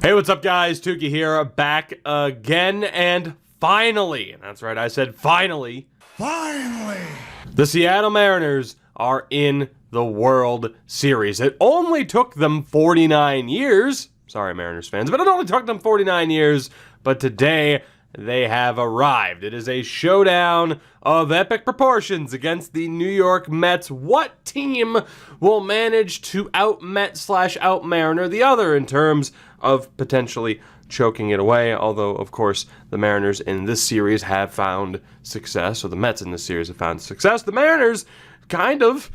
Hey, what's up, guys? Tukey here, back again, and finally, that's right, I said finally, the Seattle Mariners are in the World Series. It only took them 49 years. Sorry, Mariners fans, but it only took them 49 years, but today they have arrived. It is a showdown of epic proportions against the New York Mets. What team will manage to out-Met/out-Mariner the other in terms of potentially choking it away? Although, of course, the Mariners in this series have found success, or the Mets in this series have found success. The Mariners, kind of.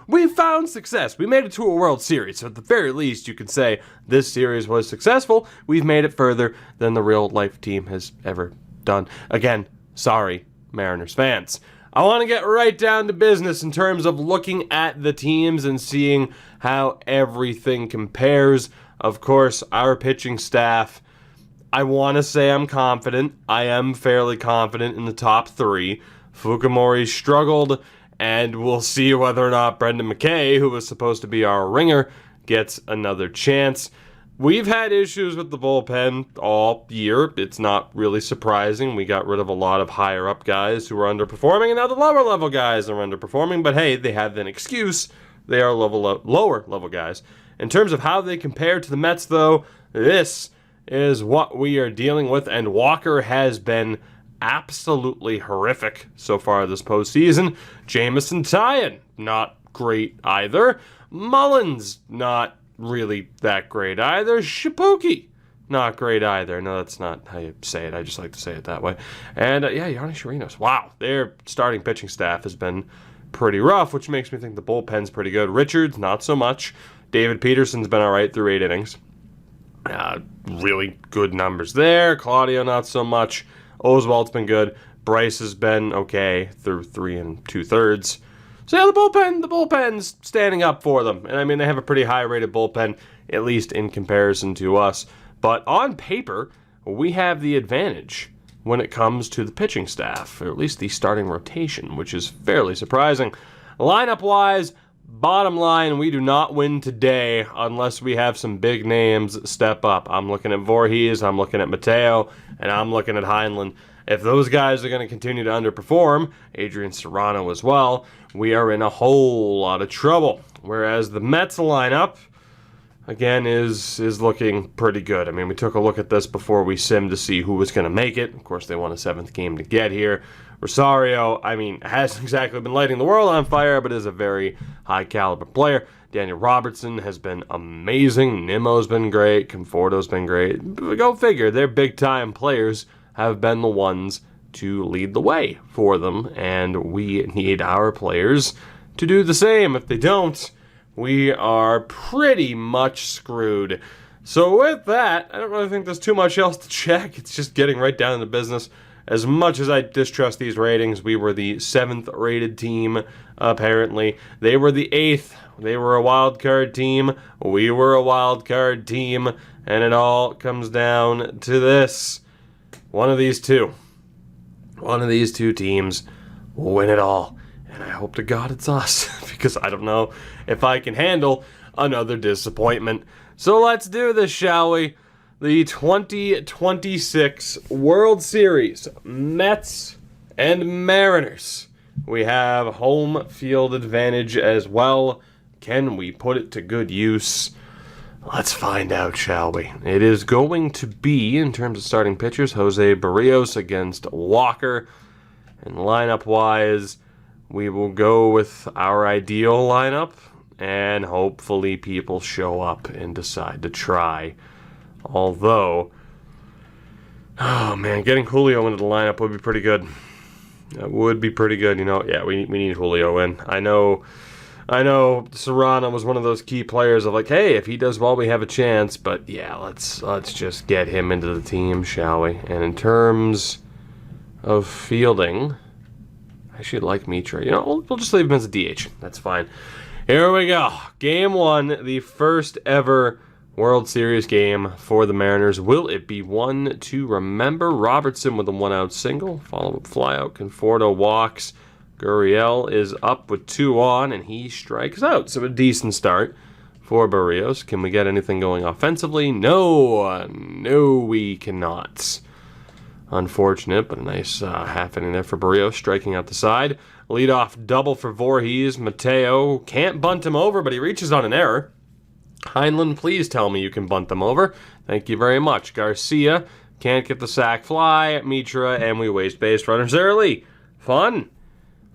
We found success. We made it to a World Series, so at the very least, you could say this series was successful. We've made it further than the real-life team has ever done. Again, sorry, Mariners fans. I want to get right down to business in terms of looking at the teams and seeing how everything compares. Of course, our pitching staff, I want to say I'm confident. I am fairly confident in the top three. Fukumori struggled, and we'll see whether or not Brendan McKay, who was supposed to be our ringer, gets another chance. We've had issues with the bullpen all year. It's not really surprising. We got rid of a lot of higher-up guys who were underperforming, and now the lower-level guys are underperforming. But hey, they have an excuse. They are lower-level guys. In terms of how they compare to the Mets, though, this is what we are dealing with, and Walker has been absolutely horrific so far this postseason. Jamison Tyon, not great either. Mullins, not really that great either. Shipuki, not great either. No, that's not how you say it. I just like to say it that way. And Yanni Chirinos. Wow, their starting pitching staff has been pretty rough, which makes me think the bullpen's pretty good. Richards, not so much. David Peterson's been all right through 8 innings. Really good numbers there. Claudio, not so much. Oswald's been good. Bryce has been okay through 3 2/3. So yeah, the bullpen's standing up for them. And I mean, they have a pretty high-rated bullpen, at least in comparison to us. But on paper, we have the advantage when it comes to the pitching staff, or at least the starting rotation, which is fairly surprising. Lineup-wise, bottom line, we do not win today unless we have some big names step up. I'm looking at Voorhees, I'm looking at Mateo, and I'm looking at Heinlein. If those guys are going to continue to underperform, Adrian Serrano as well, we are in a whole lot of trouble. Whereas the Mets lineup, again, is looking pretty good. I mean, we took a look at this before we simmed to see who was going to make it. Of course, they won a 7th game to get here. Rosario, I mean, hasn't exactly been lighting the world on fire, but is a very high-caliber player. Daniel Robertson has been amazing. Nimmo's been great. Conforto's been great. Go figure. Their big-time players have been the ones to lead the way for them, and we need our players to do the same. If they don't, we are pretty much screwed. So with that, I don't really think there's too much else to check. It's just getting right down to business. As much as I distrust these ratings, we were the 7th rated team, apparently. They were the 8th. They were a wild card team. We were a wild card team. And it all comes down to this. One of these two teams will win it all. And I hope to God it's us, because I don't know if I can handle another disappointment. So let's do this, shall we? The 2026 World Series, Mets and Mariners. We have home field advantage as well. Can we put it to good use? Let's find out, shall we? It is going to be, in terms of starting pitchers, Jose Barrios against Walker. And lineup-wise, we will go with our ideal lineup, and hopefully people show up and decide to try. Although, oh man, getting Julio into the lineup would be pretty good. That would be pretty good, you know. Yeah, we need Julio in. I know Serrano was one of those key players of like, hey, if he does well, we have a chance. But yeah, let's just get him into the team, shall we? And in terms of fielding, I should like Mitra. You know, we'll just leave him as a DH. That's fine. Here we go. Game 1, the first ever World Series game for the Mariners. Will it be one to remember? Robertson with a 1-out single. Follow-up flyout. Conforto walks. Gurriel is up with 2 on, and he strikes out. So a decent start for Barrios. Can we get anything going offensively? No. No, we cannot. Unfortunate, but a nice half inning there for Barrios, striking out the side. Leadoff double for Voorhees. Mateo can't bunt him over, but he reaches on an error. Heinlein, please tell me you can bunt them over. Thank you very much. Garcia can't get the sac fly. Mitra, and we waste base runners early. Fun.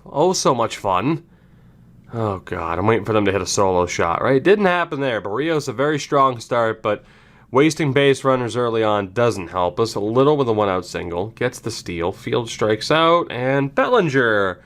Oh, so much fun. Oh, God. I'm waiting for them to hit a solo shot, right? It didn't happen there. Barrios, a very strong start, but wasting base runners early on doesn't help us. A little with a one-out single. Gets the steal. Field strikes out, and Bellinger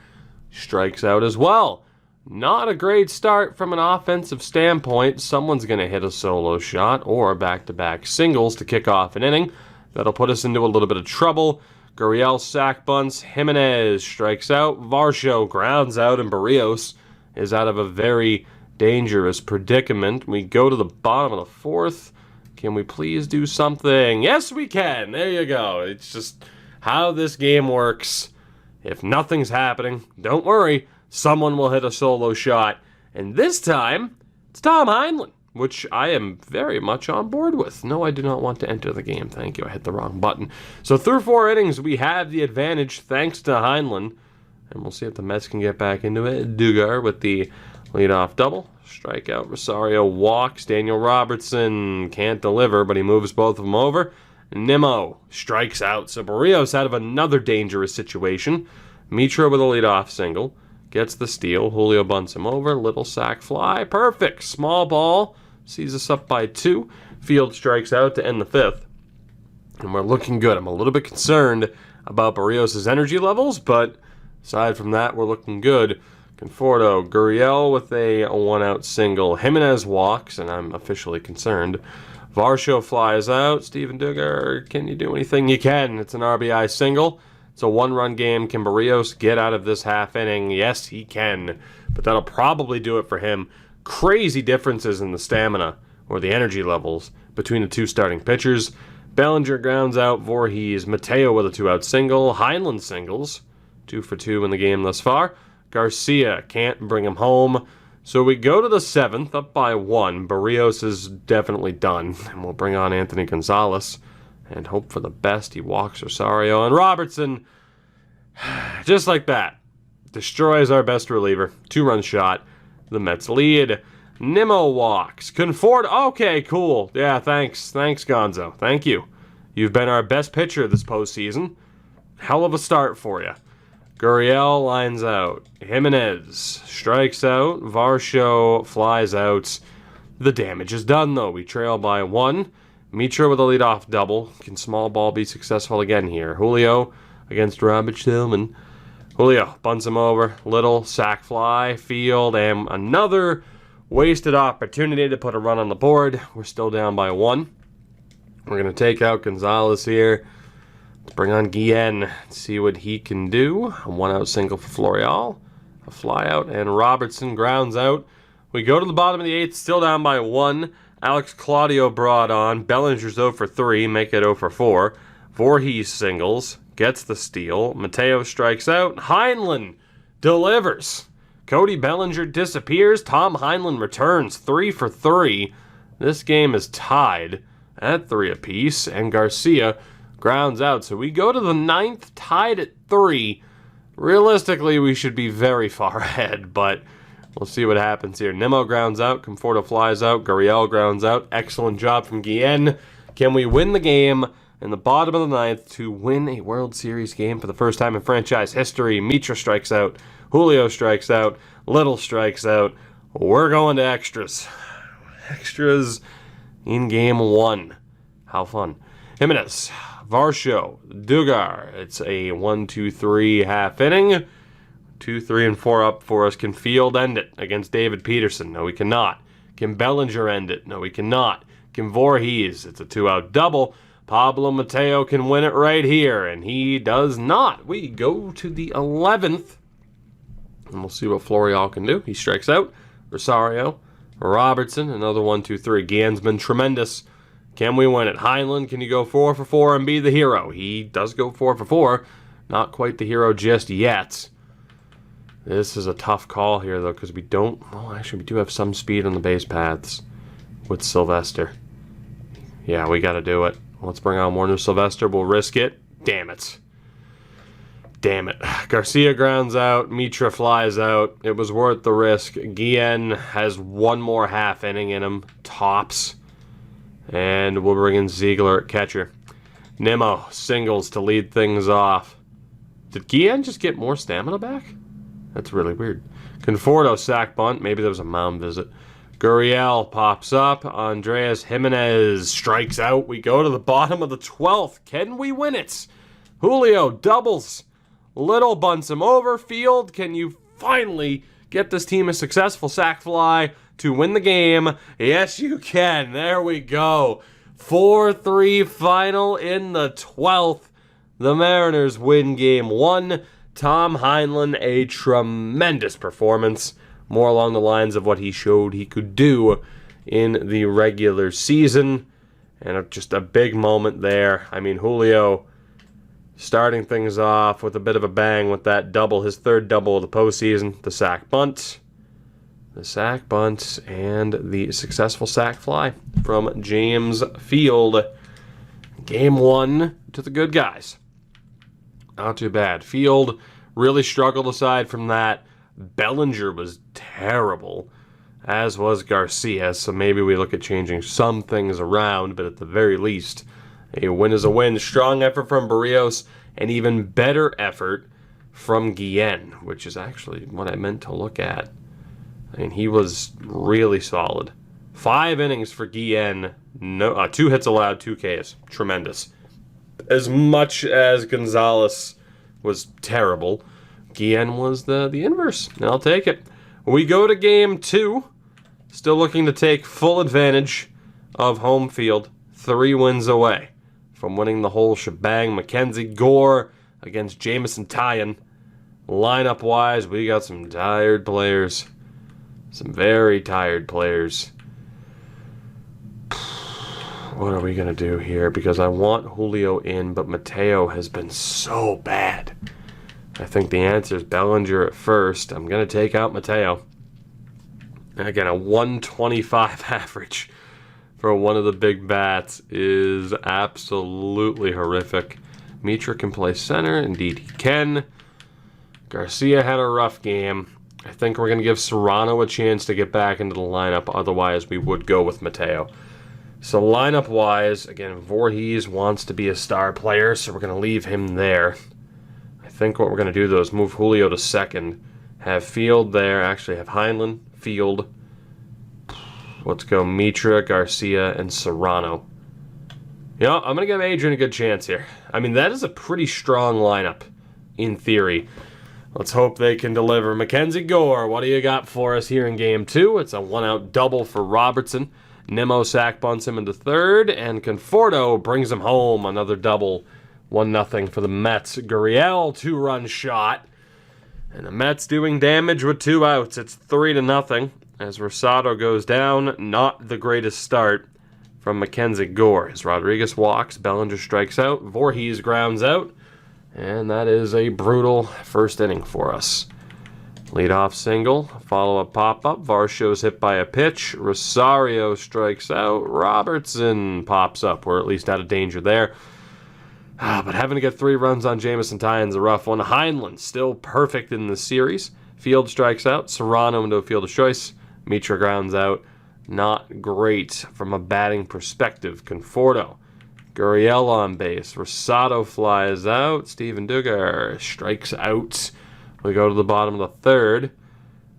strikes out as well. Not a great start from an offensive standpoint. Someone's going to hit a solo shot or back-to-back singles to kick off an inning. That'll put us into a little bit of trouble. Gurriel sack bunts. Jimenez strikes out. Varsho grounds out, and Barrios is out of a very dangerous predicament. We go to the bottom of the fourth. Can we please do something? Yes, we can. There you go. It's just how this game works. If nothing's happening, don't worry. Someone will hit a solo shot. And this time, it's Tom Heinlein, which I am very much on board with. No, I do not want to enter the game. Thank you. I hit the wrong button. So through 4 innings, we have the advantage thanks to Heinlein. And we'll see if the Mets can get back into it. Dugar with the leadoff double. Strikeout. Rosario walks. Daniel Robertson can't deliver, but he moves both of them over. Nimmo strikes out. So Barrios out of another dangerous situation. Mitra with a leadoff single. Gets the steal. Julio bunts him over. Little sac fly. Perfect. Small ball. Sees us up by 2. Field strikes out to end the 5th. And we're looking good. I'm a little bit concerned about Barrios' energy levels, but aside from that, we're looking good. Conforto, Gurriel with a one-out single. Jimenez walks, and I'm officially concerned. Varsho flies out. Steven Dugar, can you do anything? You can. It's an RBI single. It's a one-run game. Can Barrios get out of this half inning? Yes, he can. But that'll probably do it for him. Crazy differences in the stamina, or the energy levels, between the two starting pitchers. Bellinger grounds out. Voorhees. Mateo with a 2-out single. Heinlein singles. 2 for 2 in the game thus far. Garcia can't bring him home. So we go to the 7th, up by 1. Barrios is definitely done. And we'll bring on Anthony Gonzalez and hope for the best. He walks Rosario. And Robertson, just like that, destroys our best reliever. 2-run shot. The Mets lead. Nimmo walks. Conforto. Okay, cool. Yeah, thanks. Thanks, Gonzo. Thank you. You've been our best pitcher this postseason. Hell of a start for you. Gurriel lines out. Jimenez strikes out. Varsho flies out. The damage is done, though. We trail by 1. Mitra with a leadoff double. Can small ball be successful again here? Julio against Robert Stillman. Julio bunts him over. Little sac fly, field, and another wasted opportunity to put a run on the board. We're still down by 1. We're going to take out Gonzalez here. Let's bring on Guillen, see what he can do. A 1-out single for Florial. A fly out, and Robertson grounds out. We go to the bottom of the 8th, still down by 1. Alex Claudio brought on. Bellinger's 0 for 3, make it 0 for 4. Voorhees singles, gets the steal. Mateo strikes out. Heinlein delivers. Cody Bellinger disappears. Tom Heinlein returns 3 for 3. This game is tied at 3 apiece, and Garcia grounds out. So we go to the 9th, tied at 3. Realistically, we should be very far ahead, but we'll see what happens here. Nimmo grounds out. Conforto flies out. Gurriel grounds out. Excellent job from Guillen. Can we win the game in the bottom of the 9th to win a World Series game for the first time in franchise history? Mitra strikes out. Julio strikes out. Little strikes out. We're going to extras. Extras in game 1. How fun. Jimenez, Varsho, Dugar. It's a 1-2-3 half inning. 2, 3, and 4 up for us. Can Field end it against David Peterson? No, we cannot. Can Bellinger end it? No, we cannot. Can Voorhees? It's a 2-out double. Pablo Mateo can win it right here, and he does not. We go to the 11th, and we'll see what Florial can do. He strikes out. Rosario, Robertson, another 1-2-3. Guillen's been tremendous. Can we win it? Heinlein, can you go 4 for 4 and be the hero? He does go 4 for 4. Not quite the hero just yet. This is a tough call here, though, because we don't... Oh, actually, we do have some speed on the base paths. with Sylvester. Yeah, we got to do it. Let's bring on Warner Sylvester. We'll risk it. Damn it. Damn it. Garcia grounds out. Mitra flies out. It was worth the risk. Guillen has one more half inning in him. Tops. And we'll bring in Ziegler at catcher. Nimmo singles to lead things off. Did Guillen just get more stamina back? That's really weird. Conforto sack bunt. Maybe there was a mound visit. Gurriel pops up. Andreas Jimenez strikes out. We go to the bottom of the 12th. Can we win it? Julio doubles. Little bunts him over. Field, can you finally get this team a successful sac fly to win the game? Yes, you can. There we go. 4-3 final in the 12th. The Mariners win game 1. Tom Heinlein, a tremendous performance. More along the lines of what he showed he could do in the regular season. And just a big moment there. I mean, Julio starting things off with a bit of a bang with that double, his third double of the postseason. The sac bunt. The sac bunt and the successful sac fly from James Field. Game 1 to the good guys. Not too bad. Field really struggled aside from that. Bellinger was terrible, as was Garcia, so maybe we look at changing some things around, but at the very least, a win is a win. Strong effort from Barrios, and even better effort from Guillen, which is actually what I meant to look at. I mean, he was really solid. 5 innings for Guillen, 2 hits allowed, 2 Ks. Tremendous. As much as Gonzalez was terrible, Guillen was the inverse, and I'll take it. We go to game 2, still looking to take full advantage of home field. 3 wins away from winning the whole shebang. Mackenzie Gore against Jameson Taillon. Lineup-wise, we got some tired players. Some very tired players. What are we going to do here? Because I want Julio in, but Mateo has been so bad. I think the answer is Bellinger at first. I'm going to take out Mateo. Again, a 125 average for one of the big bats is absolutely horrific. Mitra can play center. Indeed, he can. Garcia had a rough game. I think we're going to give Serrano a chance to get back into the lineup. Otherwise, we would go with Mateo. So lineup-wise, again, Voorhees wants to be a star player, so we're going to leave him there. I think what we're going to do, though, is move Julio to second. Have Field there. Actually, have Heinlein, Field. Let's go Mitra, Garcia, and Serrano. You know, I'm going to give Adrian a good chance here. I mean, that is a pretty strong lineup, in theory. Let's hope they can deliver. Mackenzie Gore, what do you got for us here in Game 2? It's a one-out double for Robertson. Nimmo sack bunts him into third, and Conforto brings him home. Another double, 1-0 for the Mets. Gurriel, 2-run shot. And the Mets doing damage with 2 outs. It's 3-0 as Rosado goes down. Not the greatest start from Mackenzie Gore. As Rodriguez walks, Bellinger strikes out, Voorhees grounds out, and that is a brutal first inning for us. Leadoff single, follow-up pop-up, Varsho's hit by a pitch, Rosario strikes out, Robertson pops up. We're at least out of danger there. But having to get 3 runs on Jameson Taillon's a rough one. Heinlein still perfect in the series. Field strikes out, Serrano into a fielder's choice, Mitra grounds out. Not great from a batting perspective. Conforto, Gurriel on base, Rosado flies out, Steven Duggar strikes out. We go to the bottom of the 3rd.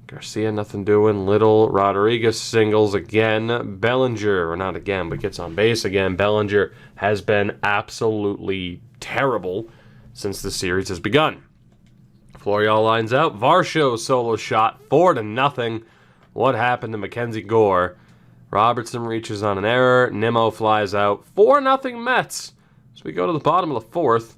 Garcia, nothing doing. Little, Rodriguez singles again. Bellinger, or not again, but gets on base again. Bellinger has been absolutely terrible since the series has begun. Florial lines out. Varsho solo shot, 4-0. What happened to Mackenzie Gore? Robertson reaches on an error. Nimmo flies out. 4-0 Mets. So we go to the bottom of the 4th.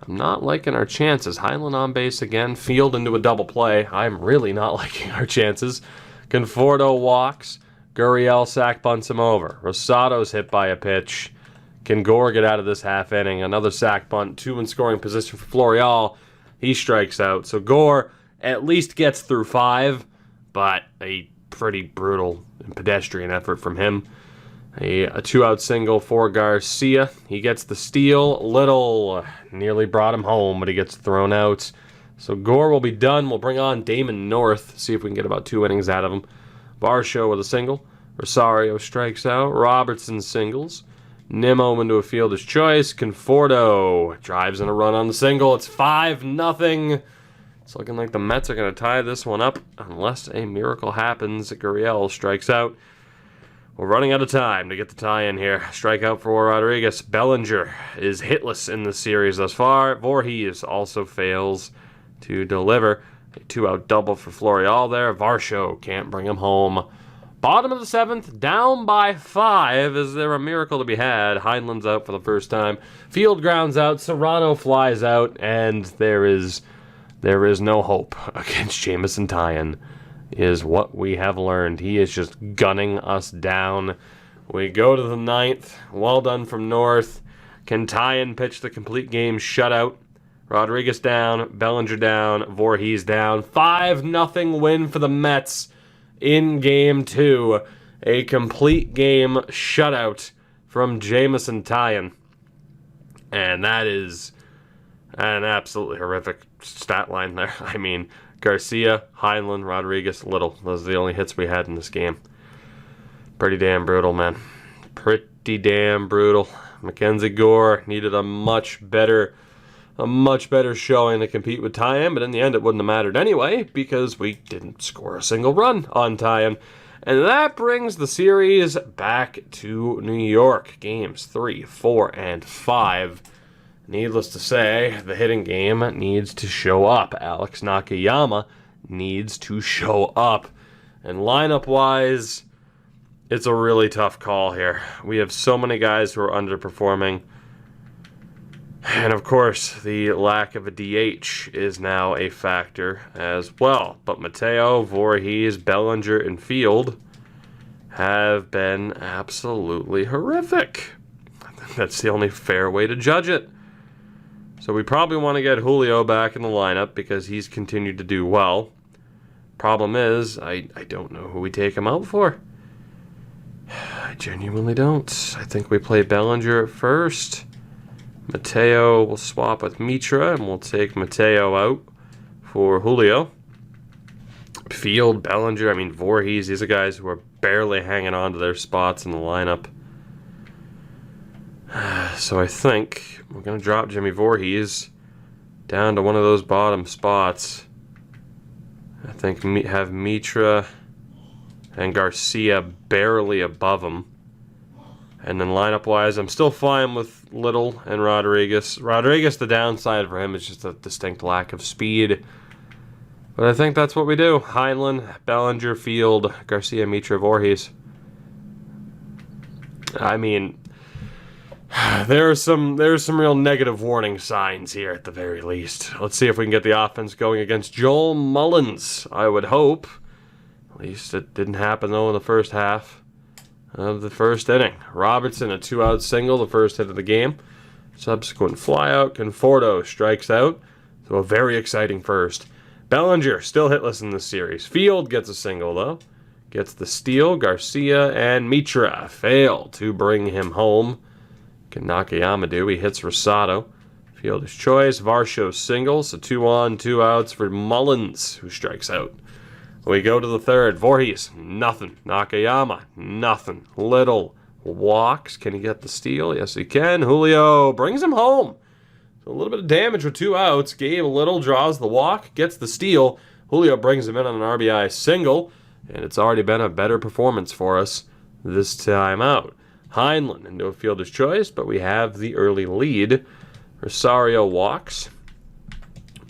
I'm not liking our chances. Heinlein on base again. Field into a double play. I'm really not liking our chances. Conforto walks. Gurriel sack bunts him over. Rosado's hit by a pitch. Can Gore get out of this half inning? Another sack bunt. 2 in scoring position for Florial. He strikes out. So Gore at least gets through 5, but a pretty brutal and pedestrian effort from him. A two-out single for Garcia. He gets the steal. Little nearly brought him home, but he gets thrown out. So Gore will be done. We'll bring on Damon North, see if we can get about 2 innings out of him. Varsho with a single. Rosario strikes out. Robertson singles. Nimmo into a fielder's choice. Conforto drives in a run on the single. It's 5-0. It's looking like the Mets are going to tie this one up unless a miracle happens. Gurriel strikes out. We're running out of time to get the tie in here. Strikeout for Rodriguez. Bellinger is hitless in the series thus far. Voorhees also fails to deliver. A 2-out double for Florial there. Varsho can't bring him home. Bottom of the 7th, down by 5. Is there a miracle to be had? Heinlen's out for the first time. Field grounds out. Serrano flies out. And there is no hope against Jameson Taillon, is what we have learned. He is just gunning us down. We go to the 9th. Well done from North. Can Taillon pitch the complete game shutout? Rodriguez down. Bellinger down. Voorhees down. 5-0 win for the Mets in Game 2. A complete game shutout from Jameson Taillon. And that is an absolutely horrific stat line there. I mean, Garcia, Heinlen, Rodriguez, Little. Those are the only hits we had in this game. Pretty damn brutal, man. Pretty damn brutal. Mackenzie Gore needed a much better showing to compete with Taillon, but in the end it wouldn't have mattered anyway because we didn't score a single run on Taillon. And that brings the series back to New York. Games 3, 4, and 5. Needless to say, the hitting game needs to show up. Alex Nakayama needs to show up. And lineup-wise, it's a really tough call here. We have so many guys who are underperforming. And of course, the lack of a DH is now a factor as well. But Mateo, Voorhees, Bellinger, and Field have been absolutely horrific. I think that's the only fair way to judge it. So we probably want to get Julio back in the lineup because he's continued to do well. Problem is, I don't know who we take him out for. I genuinely don't. I think we play Bellinger at first. Mateo will swap with Mitra, and we'll take Mateo out for Julio. Field, Bellinger, I mean Voorhees, these are guys who are barely hanging on to their spots in the lineup. So I think we're going to drop Jimmy Voorhees down to one of those bottom spots. I think have Mitra and Garcia barely above him. And then lineup-wise, I'm still fine with Little and Rodriguez. Rodriguez, the downside for him is just a distinct lack of speed. But I think that's what we do. Heinlen, Bellinger, Field, Garcia, Mitra, Voorhees. I mean, there's some real negative warning signs here at the very least. Let's see if we can get the offense going against Joel Mullins. I would hope. At least it didn't happen, though, in the first half of the first inning. Robertson, a 2-out single, the first hit of the game. Subsequent flyout. Conforto strikes out. So a very exciting first. Bellinger, still hitless in this series. Field gets a single, though. Gets the steal. Garcia and Mitra fail to bring him home. Can Nakayama do? He hits Rosado. Fielder's choice. Varsho singles. So 2 on, 2 outs for Mullins, who strikes out. We go to the third. Voorhees, nothing. Nakayama, nothing. Little walks. Can he get the steal? Yes, he can. Julio brings him home. So a little bit of damage with 2 outs. Gabe Little draws the walk, gets the steal. Julio brings him in on an RBI single, and it's already been a better performance for us this time out. Heinlen into a fielder's choice, but we have the early lead. Rosario walks.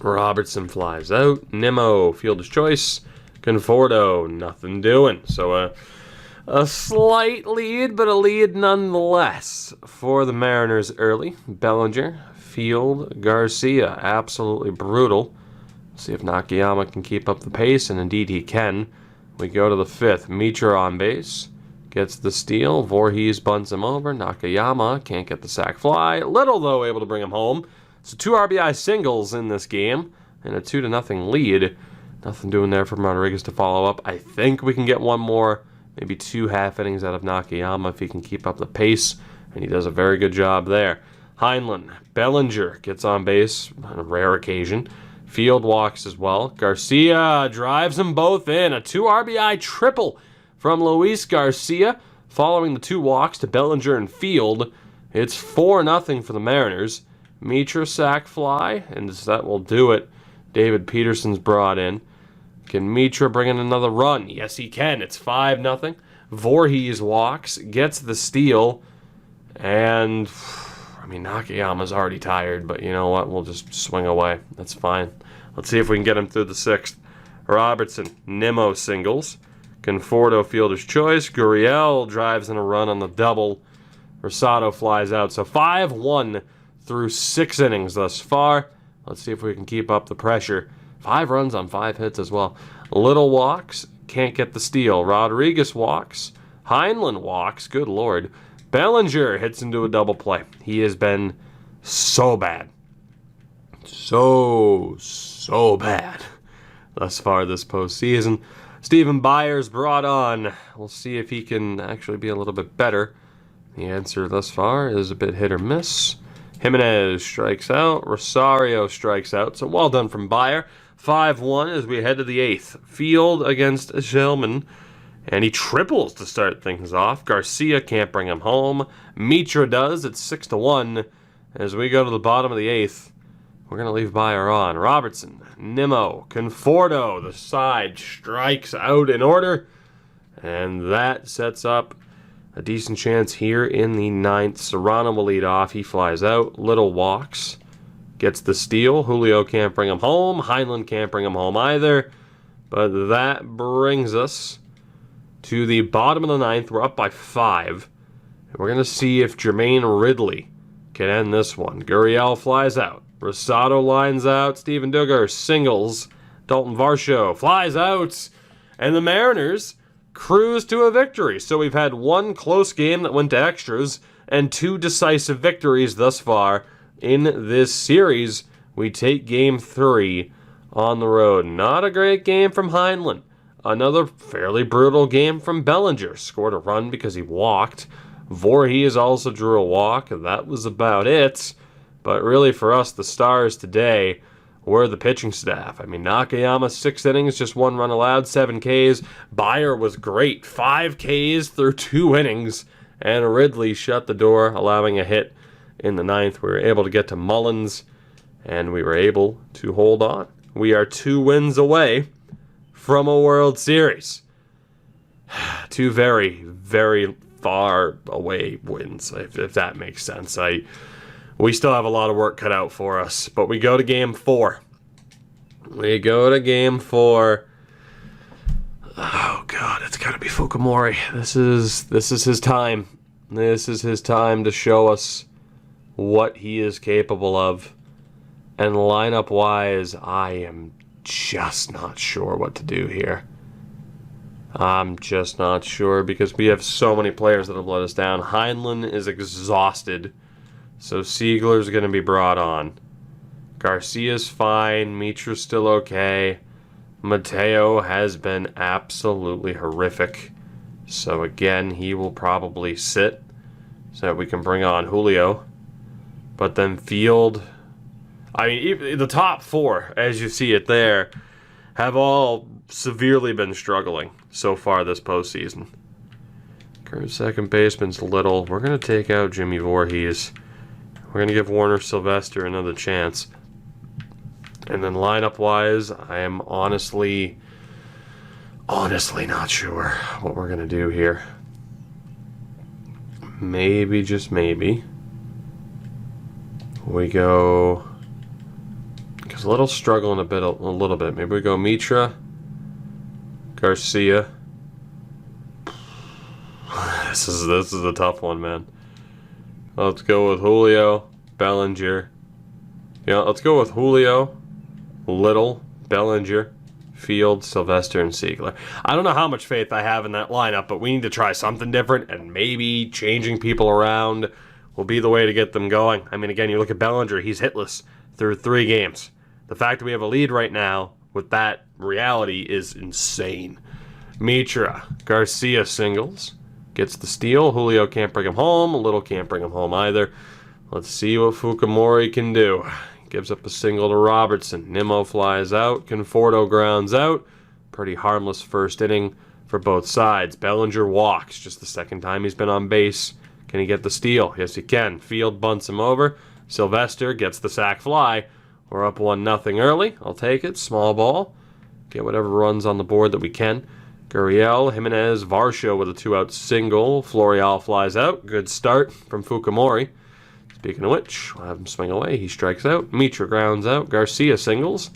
Robertson flies out. Nimmo, fielder's choice. Conforto, nothing doing. So a slight lead, but a lead nonetheless for the Mariners early. Bellinger, Field, Garcia, absolutely brutal. See if Nakayama can keep up the pace, and indeed he can. We go to the 5th. Mitra on base. Gets the steal. Voorhees bunts him over. Nakayama can't get the sac fly. Little, though, able to bring him home. So 2 RBI singles in this game and a 2-0 lead. Nothing doing there from Rodriguez to follow up. I think we can get one more. maybe 2 half innings out of Nakayama if he can keep up the pace, and he does a very good job there. Heinlein, Bellinger gets on base on a rare occasion. Field walks as well. Garcia drives them both in. A 2 RBI triple from Luis Garcia, following the 2 walks to Bellinger and Field. It's 4-0 for the Mariners. Mitra sac fly, and that will do it. David Peterson's brought in. Can Mitra bring in another run? Yes, he can. It's 5-0. Voorhees walks, gets the steal, and I mean, Nakayama's already tired, but you know what? We'll just swing away. That's fine. Let's see if we can get him through the 6th. Robertson, Nimmo singles. Conforto fielder's choice. Gurriel drives in a run on the double. Rosado flies out. So 5-1 through 6 innings thus far. Let's see if we can keep up the pressure. 5 runs on 5 hits as well. Little walks. Can't get the steal. Rodriguez walks. Heinlein walks. Good Lord. Bellinger hits into a double play. He has been so bad. So bad thus far this postseason. Stephen Byers brought on. We'll see if he can actually be a little bit better. The answer thus far is a bit hit or miss. Jimenez strikes out. Rosario strikes out. So well done from Byer. 5-1 as we head to the 8th. Field against Gelman. And he triples to start things off. Garcia can't bring him home. Mitra does. It's 6-1. As we go to the bottom of the 8th, we're going to leave Byer on. Robertson, Nimmo, Conforto, the side strikes out in order. And that sets up a decent chance here in the 9th. Serrano will lead off. He flies out. Little walks. Gets the steal. Julio can't bring him home. Heinlein can't bring him home either. But that brings us to the bottom of the 9th. We're up by 5. And we're going to see if Jermaine Ridley can end this one. Gurriel flies out. Rosado lines out. Steven Duggar singles. Dalton Varsho flies out. And the Mariners cruise to a victory. So we've had 1 close game that went to extras and 2 decisive victories thus far in this series. We take Game 3 on the road. Not a great game from Heinlein. Another fairly brutal game from Bellinger. Scored a run because he walked. Voorhees also drew a walk, and that was about it. But really for us, the stars today were the pitching staff. I mean, Nakayama, 6 innings, just 1 run allowed, 7 Ks. Byer was great, 5 Ks through 2 innings. And Ridley shut the door, allowing a hit in the 9th. We were able to get to Mullins, and we were able to hold on. We are 2 wins away from a World Series. 2 very, very far away wins, if that makes sense. We still have a lot of work cut out for us, but we go to Game 4. We go to Game 4. Oh God, it's got to be Fukumori. This is his time. This is his time to show us what he is capable of. And lineup-wise, I am just not sure what to do here. I'm just not sure because we have so many players that have let us down. Heinlein is exhausted, so Siegler's going to be brought on. Garcia's fine. Mitra's still okay. Mateo has been absolutely horrific. So again, he will probably sit so that we can bring on Julio. But then Field, I mean, the top 4, as you see it there, have all severely been struggling so far this postseason. Current second baseman's Little. We're going to take out Jimmy Voorhees. We're going to give Warner Sylvester another chance. And then lineup-wise, I am honestly not sure what we're going to do here. Maybe, just maybe, we go, because Little's struggling a little bit. Maybe we go Mitra, Garcia. This is a tough one, man. Let's go with Julio, Bellinger. Yeah, let's go with Julio, Little, Bellinger, Field, Sylvester, and Siegler. I don't know how much faith I have in that lineup, but we need to try something different, and maybe changing people around will be the way to get them going. I mean, again, you look at Bellinger, he's hitless through 3 games. The fact that we have a lead right now with that reality is insane. Mitra. Garcia singles. Gets the steal. Julio can't bring him home. Little can't bring him home either. Let's see what Fukumori can do. Gives up a single to Robertson. Nimmo flies out. Conforto grounds out. Pretty harmless first inning for both sides. Bellinger walks. Just the second time he's been on base. Can he get the steal? Yes, he can. Field bunts him over. Sylvester gets the sac fly. We're up 1-0 early. I'll take it. Small ball. Get whatever runs on the board that we can. Gurriel, Jimenez, Varsho with a 2-out single. Florial flies out. Good start from Fukumori. Speaking of which, we'll have him swing away. He strikes out. Mitra grounds out. Garcia singles.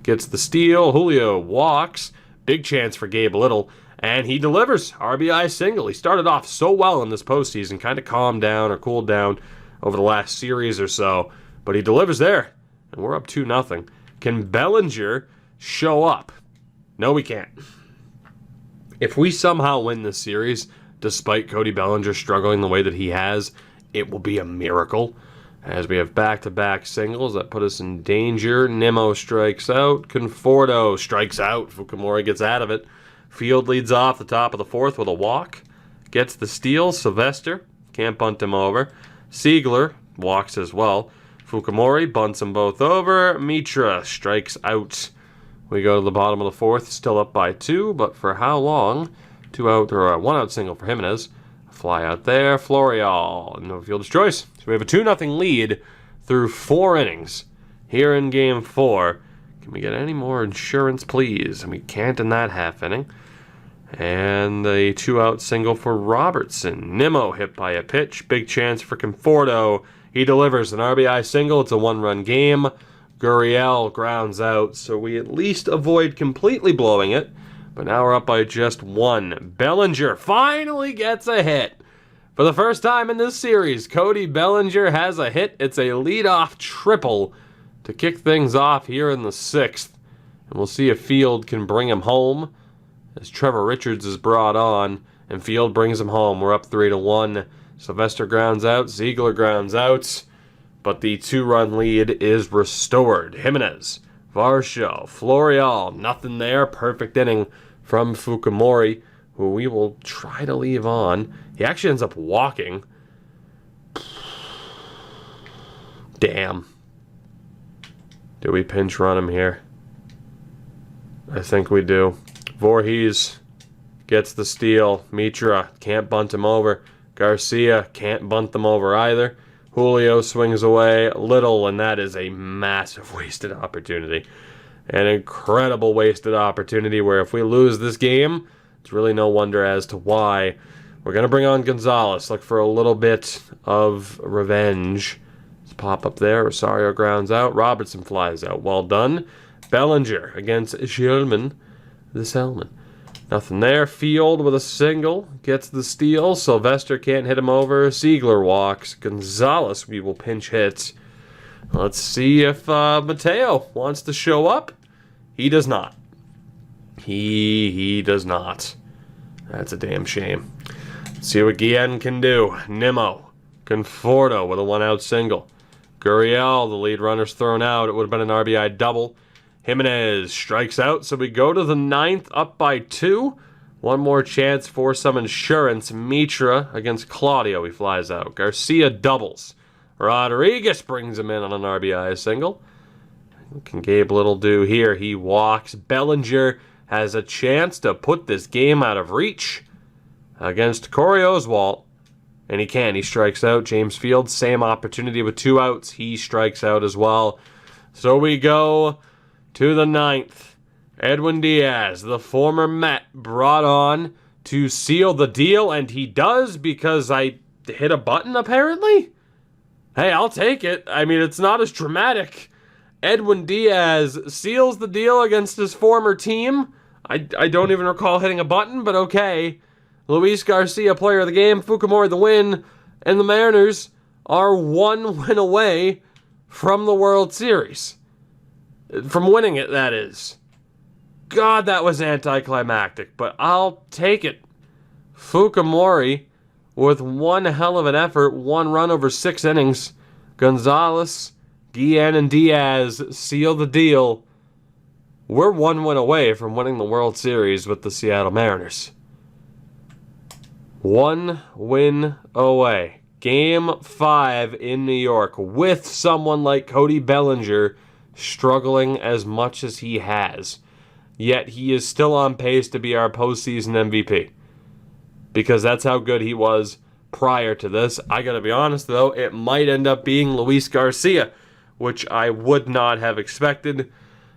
Gets the steal. Julio walks. Big chance for Gabe Little. And he delivers. RBI single. He started off so well in this postseason. Kind of calmed down or cooled down over the last series or so. But he delivers there. And we're up 2-0. Can Bellinger show up? No, we can't. If we somehow win this series, despite Cody Bellinger struggling the way that he has, it will be a miracle. As we have back-to-back singles that put us in danger. Nimmo strikes out. Conforto strikes out. Fukumori gets out of it. Field leads off the top of the fourth with a walk. Gets the steal. Sylvester can't bunt him over. Siegler walks as well. Fukumori bunts them both over. Mitra strikes out. We go to the bottom of the fourth, still up by 2, but for how long? 2-out or a 1-out single for Jimenez. Fly out there, Florial, no fielder's choice. So we have a 2-0 lead through 4 innings here in Game 4. Can we get any more insurance, please? And we can't in that half inning. And a 2-out single for Robertson. Nimmo hit by a pitch. Big chance for Conforto. He delivers an RBI single. It's a 1-run game. Gurriel grounds out, so we at least avoid completely blowing it. But now we're up by just 1. Bellinger finally gets a hit. For the first time in this series, Cody Bellinger has a hit. It's a leadoff triple to kick things off here in the 6th. And we'll see if Field can bring him home as Trevor Richards is brought on. And Field brings him home. We're up 3-1. Sylvester grounds out. Ziegler grounds out. But the 2-run lead is restored. Jimenez, Varsho, Florial, nothing there. Perfect inning from Fukumori, who we will try to leave on. He actually ends up walking. Damn. Do we pinch run him here? I think we do. Voorhees gets the steal. Mitra can't bunt him over. Garcia can't bunt them over either. Julio swings away Little, and that is a massive wasted opportunity. An incredible wasted opportunity where if we lose this game, it's really no wonder as to why. We're going to bring on Gonzalez, look for a little bit of revenge. Let's pop up there. Rosario grounds out. Robertson flies out. Well done. Bellinger against Schulman, the Selman. Nothing there. Field with a single. Gets the steal. Sylvester can't hit him over. Siegler walks. Gonzalez, we will pinch hit. Let's see if Mateo wants to show up. He does not. He does not. That's a damn shame. Let's see what Guillen can do. Nimmo. Conforto with a 1-out single. Gurriel, the lead runner's thrown out. It would have been an RBI double. Jimenez strikes out, so we go to the 9th up by 2. One more chance for some insurance. Mitra against Claudio, he flies out. Garcia doubles. Rodriguez brings him in on an RBI single. What can Gabe Little do here? He walks. Bellinger has a chance to put this game out of reach against Corey Oswalt. And he can. He strikes out. James Field, same opportunity with 2 outs. He strikes out as well. So we go to the 9th. Edwin Diaz, the former Met, brought on to seal the deal, and he does because I hit a button, apparently? Hey, I'll take it. I mean, it's not as dramatic. Edwin Diaz seals the deal against his former team. I don't even recall hitting a button, but okay. Luis Garcia, player of the game, Fukumori the win, and the Mariners are 1 win away from the World Series. From winning it, that is. God, that was anticlimactic, but I'll take it. Fukumori, with one hell of an effort, 1 run over 6 innings. Gonzalez, Guillen, and Diaz seal the deal. we're 1 win away from winning the World Series with the Seattle Mariners. 1 win away. Game 5 in New York with someone like Cody Bellinger struggling as much as he has. Yet he is still on pace to be our postseason MVP. Because that's how good he was prior to this. I gotta be honest though, it might end up being Luis Garcia, which I would not have expected.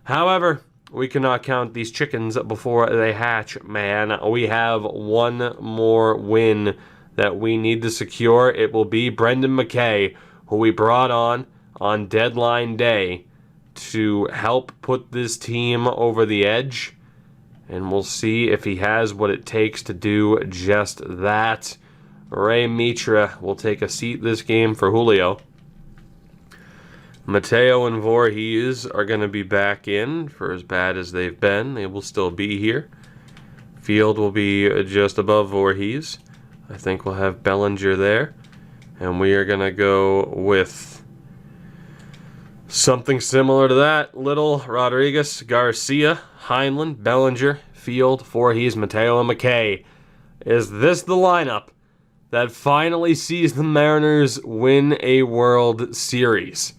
However, we cannot count these chickens before they hatch, man. We have one more win that we need to secure. It will be Brendan McKay, who we brought on deadline day to help put this team over the edge. And we'll see if he has what it takes to do just that. Ray Mitra will take a seat this game for Julio. Mateo and Voorhees are going to be back in for as bad as they've been. They will still be here. Field will be just above Voorhees. I think we'll have Bellinger there. And we are going to go with something similar to that. Little, Rodriguez, Garcia, Heinlein, Bellinger, Field, Voorhees, Mateo, and McKay. Is this the lineup that finally sees the Mariners win a World Series?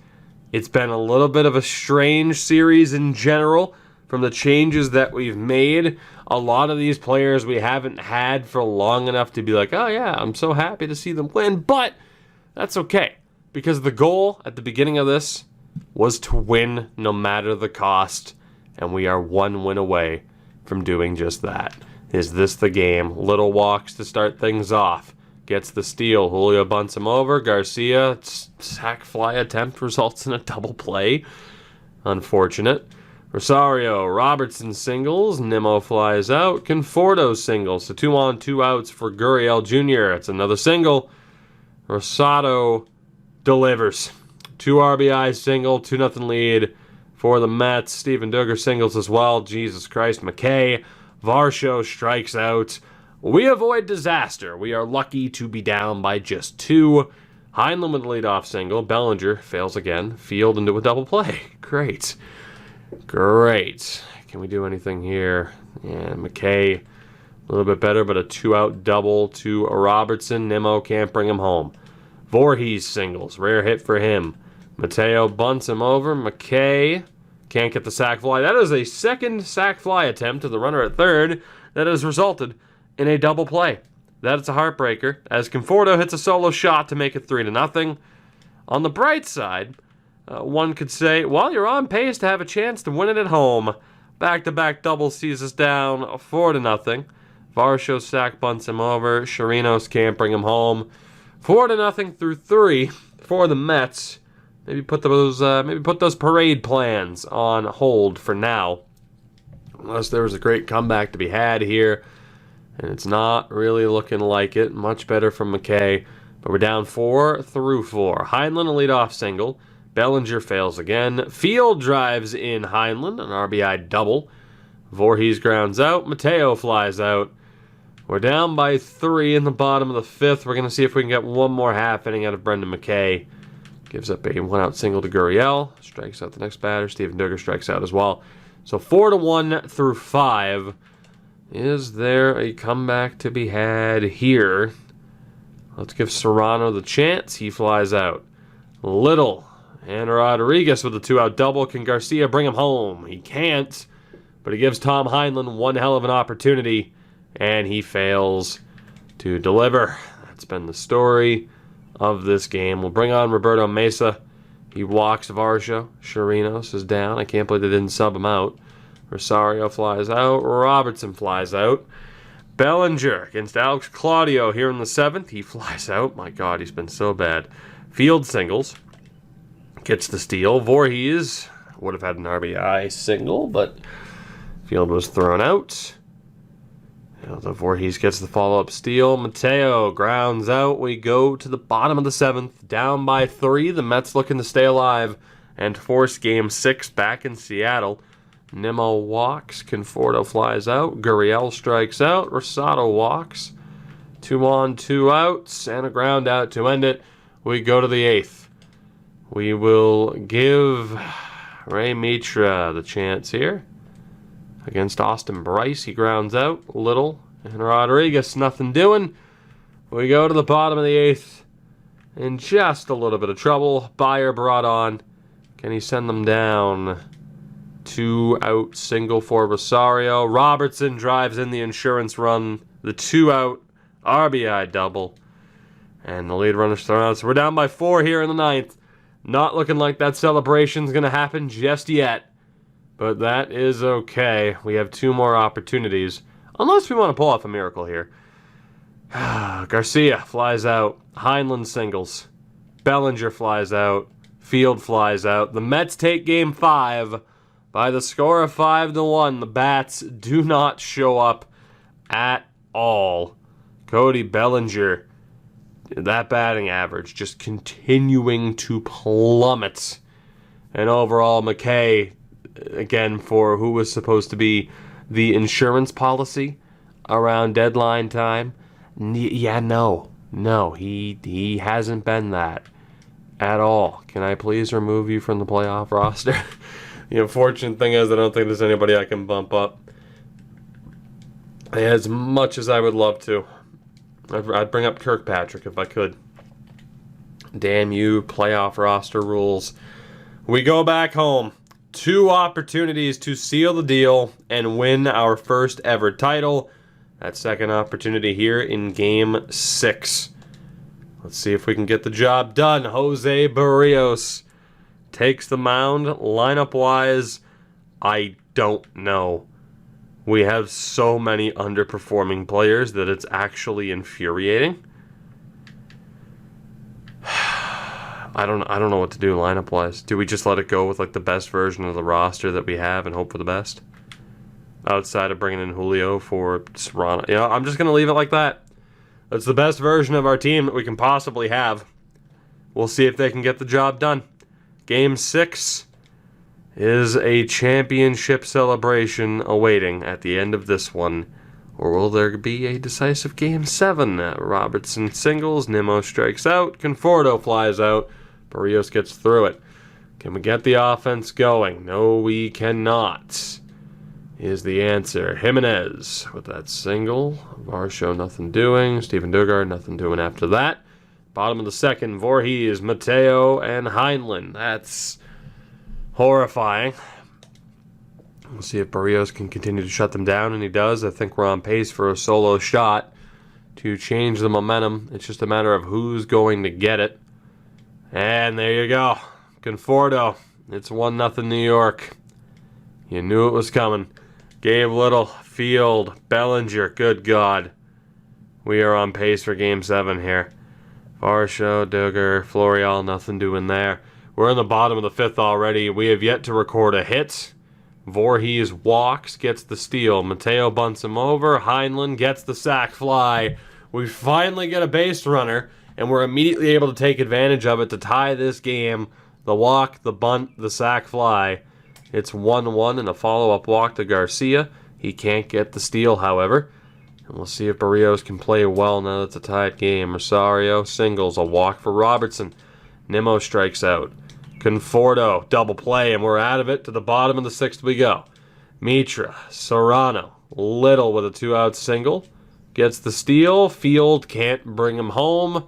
It's been a little bit of a strange series in general from the changes that we've made. A lot of these players we haven't had for long enough to be like, oh yeah, I'm so happy to see them win. But that's okay, because the goal at the beginning of this was to win no matter the cost, and we are 1 win away from doing just that. Is this the game? Little walks to start things off. Gets the steal. Julio bunts him over. Garcia, sac fly attempt results in a double play. Unfortunate. Rosario, Robertson singles. Nimmo flies out. Conforto singles. So 2 on, 2 outs for Gurriel Jr. It's another single. Rosado delivers. 2 RBI single. 2-0 lead for the Mets. Steven Duggar singles as well. Jesus Christ. McKay. Varsho strikes out. We avoid disaster. We are lucky to be down by just 2. Heinlein with the leadoff single. Bellinger fails again. Field into a double play. Great. Great. Can we do anything here? Yeah, McKay a little bit better, but a 2-out double to Robertson. Nimmo can't bring him home. Voorhees singles. Rare hit for him. Mateo bunts him over. McKay can't get the sac fly. That is a second sac fly attempt to the runner at third that has resulted in a double play. That's a heartbreaker, as Conforto hits a solo shot to make it 3-0. On the bright side, one could say, well, you're on pace to have a chance to win it at home. Back-to-back double sees us down 4-0. Varsho sac bunts him over. Chirinos can't bring him home. 4-0 through 3 for the Mets. Maybe put those parade plans on hold for now, unless there was a great comeback to be had here. And it's not really looking like it. Much better from McKay. But we're down 4 through 4. Heinlein, a leadoff single. Bellinger fails again. Field drives in Heinlein, an RBI double. Voorhees grounds out. Mateo flies out. We're down by 3 in the bottom of the 5th. We're going to see if we can get one more half inning out of Brendan McKay. Gives up a 1-out single to Gurriel. Strikes out the next batter. Steven Duggar strikes out as well. So 4-1 through 5. Is there a comeback to be had here? Let's give Serrano the chance. He flies out. Little and Rodriguez with a 2-out double. Can Garcia bring him home? He can't, but he gives Tom Heinlein one hell of an opportunity, and he fails to deliver. That's been the story of this game. We'll bring on Roberto Mesa. He walks Varsho. Chirinos is down. I can't believe they didn't sub him out. Rosario flies out. Robertson flies out. Bellinger against Alex Claudio here in the 7th. He flies out. My God, he's been so bad. Field singles. Gets the steal. Voorhees would have had an RBI single, but Field was thrown out. The Voorhees gets the follow-up steal. Mateo grounds out. We go to the bottom of the 7th. Down by 3. The Mets looking to stay alive and force Game 6 back in Seattle. Nimmo walks. Conforto flies out. Gurriel strikes out. Rosado walks. 2 on, 2 outs, and a ground out to end it. We go to the 8th. We will give Ray Mitra the chance here. against Austin Bryce. He grounds out. Little and Rodriguez, nothing doing. We go to the bottom of the 8th. In just a little bit of trouble. Byer brought on. Can he send them down? 2 out, single for Rosario. Robertson drives in the insurance run. The 2 out, RBI double. And the lead runner's thrown out. So we're down by 4 here in the 9th. Not looking like that celebration's going to happen just yet. But that is okay. We have 2 more opportunities. Unless we want to pull off a miracle here. Garcia flies out. Heinlein singles. Bellinger flies out. Field flies out. The Mets take game 5 by the score of 5-1. The bats do not show up at all. Cody Bellinger, that batting average just continuing to plummet. And overall, McKay, again, for who was supposed to be the insurance policy around deadline time, no, he hasn't been that at all. Can I please remove you from the playoff roster? The unfortunate thing is I don't think there's anybody I can bump up. As much as I would love to. I'd bring up Kirkpatrick if I could. Damn you, playoff roster rules. We go back home. 2 opportunities to seal the deal and win our first ever title. That second opportunity here in Game 6. Let's see if we can get the job done. Jose Barrios takes the mound. Lineup-wise, I don't know. We have so many underperforming players that it's actually infuriating. I don't know what to do lineup-wise. Do we just let it go with like the best version of the roster that we have and hope for the best? Outside of bringing in Julio for Serrano. You know, I'm just going to leave it like that. It's the best version of our team that we can possibly have. We'll see if they can get the job done. Game 6 is a championship celebration awaiting at the end of this one. Or will there be a decisive Game 7? Robertson singles, Nimmo strikes out, Conforto flies out, Barrios gets through it. Can we get the offense going? No, we cannot. Is the answer. Jimenez with that single. Varsho, nothing doing. Steven Dugard, nothing doing after that. Bottom of the 2nd, Voorhees, Mateo, and Heinlein. That's horrifying. We'll see if Barrios can continue to shut them down, and he does. I think we're on pace for a solo shot to change the momentum. It's just a matter of who's going to get it. And there you go. Conforto. It's 1-0 New York. You knew it was coming. Gabe Little, Field, Bellinger, good God. We are on pace for Game 7 here. Varsho, Duggar, Florial, nothing doing there. We're in the bottom of the 5th already. We have yet to record a hit. Voorhees walks, gets the steal. Mateo bunts him over. Heinlein gets the sac fly. We finally get a base runner, and we're immediately able to take advantage of it to tie this game. The walk, the bunt, the sac fly. It's 1-1 and a follow-up walk to Garcia. He can't get the steal, however. And we'll see if Barrios can play well now that it's a tied game. Rosario singles, a walk for Robertson. Nimmo strikes out. Conforto, double play, and we're out of it. To the bottom of the 6th we go. Mitra, Serrano, Little with a 2-out single. Gets the steal. Field can't bring him home.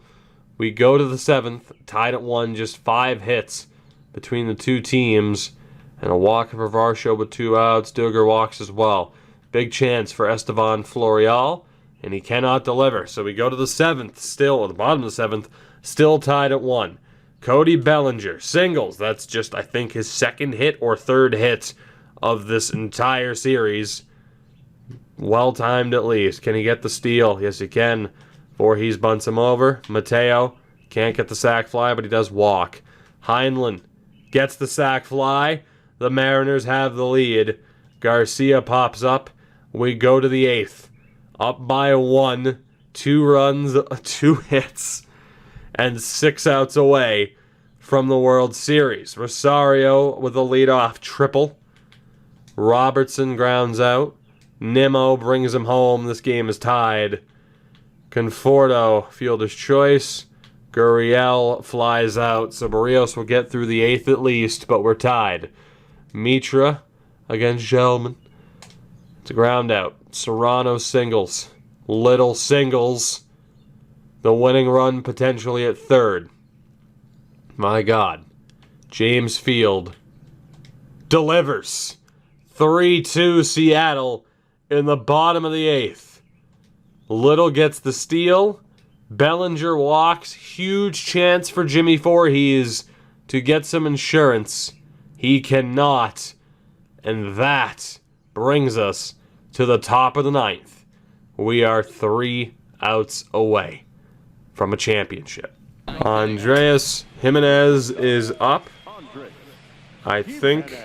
We go to the 7th, tied at 1, just 5 hits between the 2 teams. And a walk for Varsho with 2 outs. Duggar walks as well. Big chance for Estevan Florial, and he cannot deliver. So we go to the 7th, still at the bottom of the 7th, still tied at 1. Cody Bellinger, singles. That's just, I think, his 2nd hit or 3rd hit of this entire series. Well-timed at least. Can he get the steal? Yes, he can. Voorhees bunts him over. Mateo can't get the sac fly, but he does walk. Heinlein gets the sac fly. The Mariners have the lead. Garcia pops up. We go to the 8th. Up by 1. 2 runs, 2 hits, and 6 outs away from the World Series. Rosario with a leadoff triple. Robertson grounds out. Nimmo brings him home. This game is tied. Conforto, fielder's choice. Gurriel flies out. So Barrios will get through the 8th at least, but we're tied. Mitra against Gelman. It's a ground out. Serrano singles. Little singles. The winning run potentially at third. My God. James Field delivers. 3-2 Seattle in the bottom of the 8th. Little gets the steal. Bellinger walks. Huge chance for Jimmy Voorhees to get some insurance. He cannot. And that brings us to the top of the 9th. We are 3 outs away from a championship. Andrés Giménez is up. I think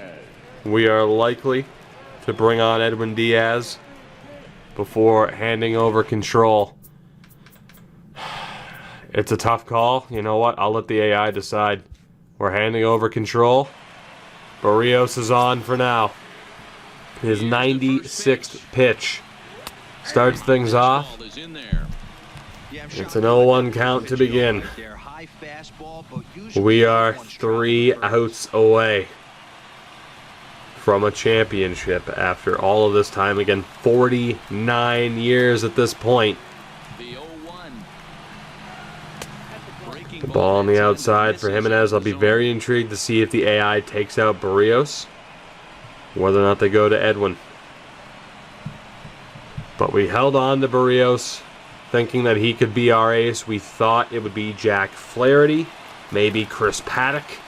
we are likely to bring on Edwin Diaz before handing over control. It's a tough call. You know what? I'll let the AI decide. We're handing over control. Barrios is on for now. His 96th pitch starts things off. It's an 0-1 count to begin. We are 3 outs away from a championship after all of this time. Again, 49 years at this point. The ball on the outside for Giménez. I'll be very intrigued to see if the AI takes out Barrios, whether or not they go to Edwin. But we held on to Barrios, thinking that he could be our ace. We thought it would be Jack Flaherty, maybe Chris Paddock.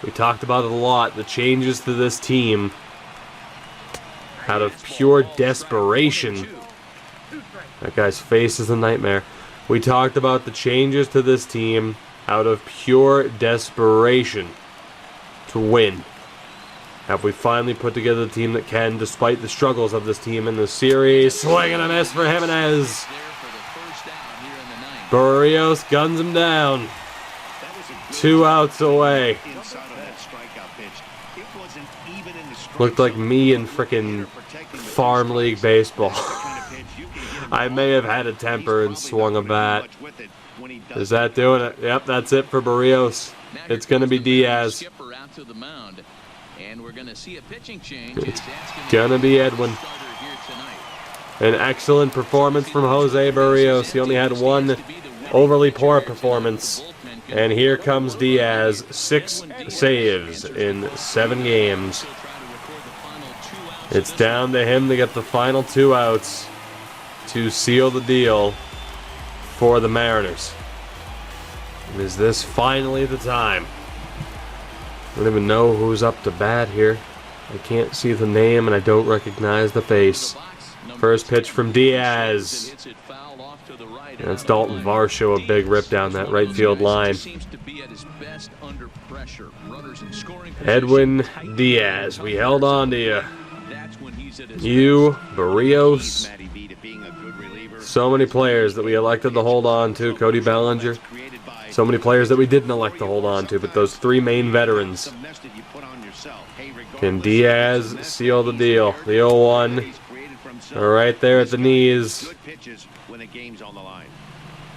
We talked about it a lot. The changes to this team out of pure desperation. That guy's face is a nightmare. We talked about the changes to this team out of pure desperation to win. Have we finally put together the team that can, despite the struggles of this team in the series? Swing and a miss for Giménez. Barrios guns him down. 2 outs away. Looked like me in frickin' Farm League baseball. I may have had a temper and swung a bat. Is that doing it? Yep, that's it for Barrios. It's going to be Diaz. It's going to be Edwin. An excellent performance from Jose Barrios. He only had one overly poor performance. And here comes Diaz. 6 saves in 7 games. It's down to him to get the final 2 outs to seal the deal for the Mariners. And is this finally the time? I don't even know who's up to bat here. I can't see the name and I don't recognize the face. First pitch from Diaz. And that's Dalton Varsho, a big rip down that right field line. Edwin Diaz, we held on to you. You, Barrios. So many players that we elected to hold on to. Cody Bellinger. So many players that we didn't elect to hold on to. But those 3 main veterans. Can Diaz seal the deal? The 0-1. Right there at the knees.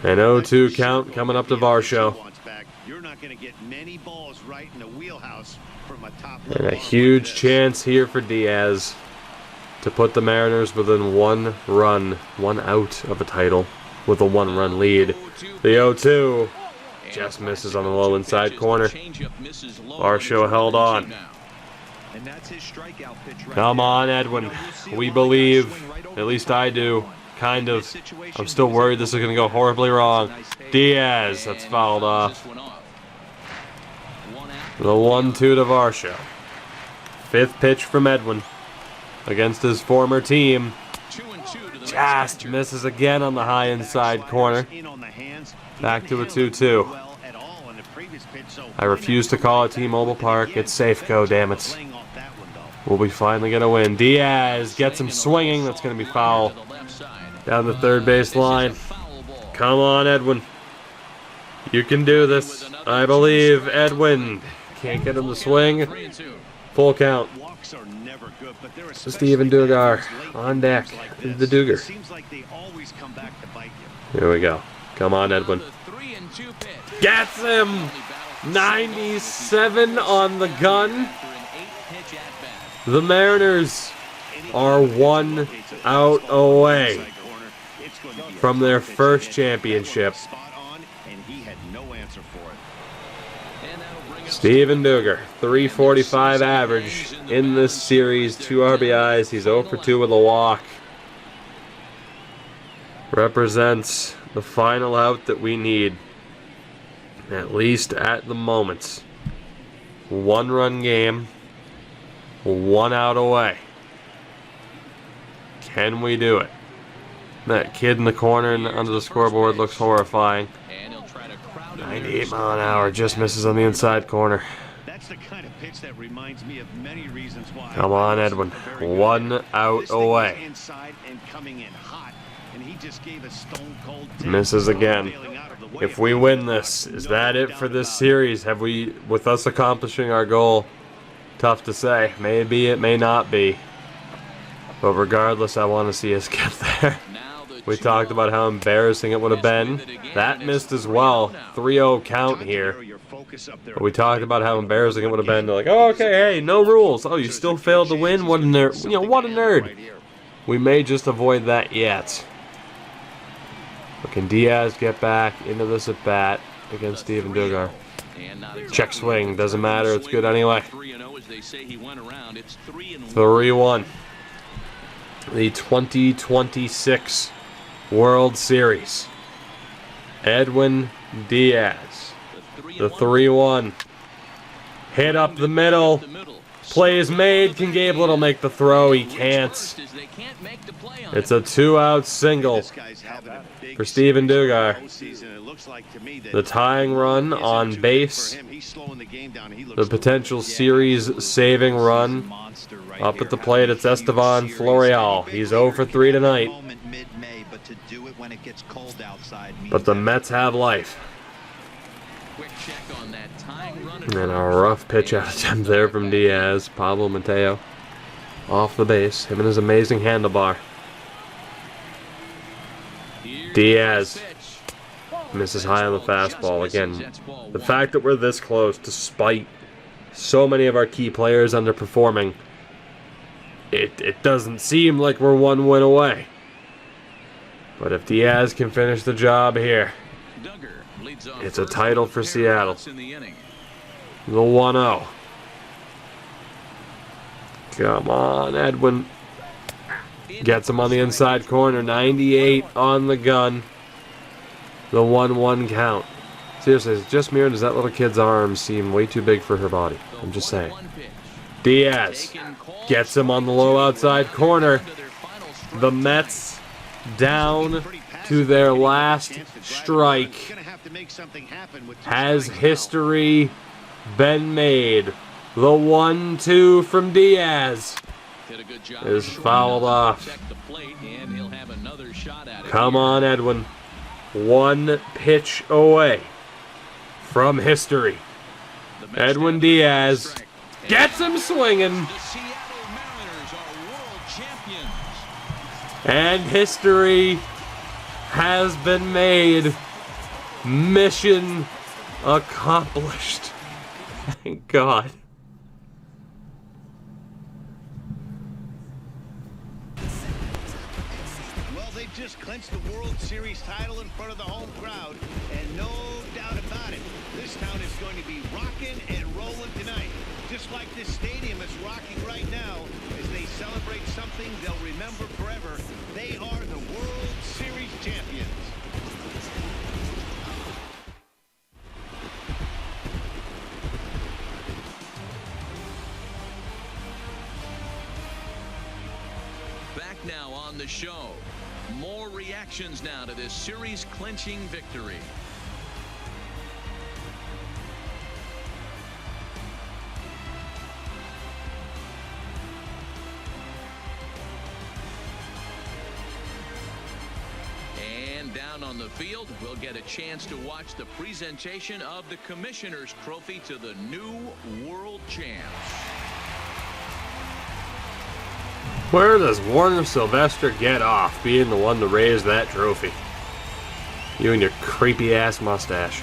An 0-2 count coming up to Varsho. And a huge chance here for Diaz to put the Mariners within 1 run, 1 out of a title with a 1-run lead. The 0-2 just misses on the low inside corner. Varsho held on. Come on, Edwin. We believe. At least I do. Kind of. I'm still worried this is going to go horribly wrong. Diaz, that's fouled off. The 1-2 to Varsho. 5th pitch from Edwin against his former team. Just misses again on the high inside corner. Back to a 2-2. I refuse to call it T-Mobile Park. It's Safeco, damn it. Will we finally get a win? Diaz gets him swinging. That's going to be foul. Down the third base line. Come on, Edwin. You can do this. I believe Edwin. Can't get him to swing. Full count. Steven Dugar on deck. The Dugar. Here we go. Come on, Edwin. Gets him! 97 on the gun. The Mariners are 1 out away from their first championship. Steven Dugar, 345 average in this series, 2 RBIs. He's 0 for 2 with a walk. Represents the final out that we need, at least at the moment. 1-run game, 1 out away. Can we do it? That kid in the corner and under the scoreboard looks horrifying. 98 mile an hour, just misses on the inside corner. Come on, Edwin. 1 out away. Misses again. If we win this, is that it for this series? Have we, with us accomplishing our goal? Tough to say. Maybe it may not be. But regardless, I want to see us get there. We talked about how embarrassing it would have been. That missed as well. 3-0 count here. But we talked about how embarrassing it would have been. They're like, oh, okay, hey, no rules. Oh, you still failed to win? What a nerd. You know, what a nerd. We may just avoid that yet. But can Diaz get back into this at bat against Steven Dugar? Check swing. Doesn't matter. It's good anyway. 3-1. The 2026 World Series. Edwin Diaz. The 3-1. Hit up the middle. Play is made. Can Gabe Little make the throw? He can't. It's a 2-out single for Steven Dugar. The tying run on base. The potential series-saving run. Up at the plate, it's Estevan Florial. He's 0 for 3 tonight. But the Mets have life. And a rough pitch out attempt there from Diaz. Pablo Mateo off the base. Him and his amazing handlebar. Diaz misses high on the fastball. Again, the fact that we're this close, despite so many of our key players underperforming, it doesn't seem like we're 1 win away. But if Diaz can finish the job here, it's a title for Seattle. The 1-0. Come on, Edwin. Gets him on the inside corner. 98 on the gun. The 1-1 count. Seriously, is it just me or does that little kid's arms seem way too big for her body? I'm just saying. Diaz gets him on the low outside corner. The Mets down to their last strike. Has history been made? The 1-2 from Diaz is fouled off. Come on, Edwin. 1 pitch away from history. Edwin Diaz gets him swinging. And history has been made. Mission accomplished. Thank God. Well, they just clinched the World Series title in front of the home crowd, and no doubt about it, this town is going to be rocking and rolling tonight. Just like this stadium is rocking right now as they celebrate something they'll remember forever. They are the World Series champions. Back now on the show. More reactions now to this series-clinching victory. And down on the field, we'll get a chance to watch the presentation of the Commissioner's Trophy to the new World Champs. Where does Warner Sylvester get off being the one to raise that trophy? You and your creepy ass mustache.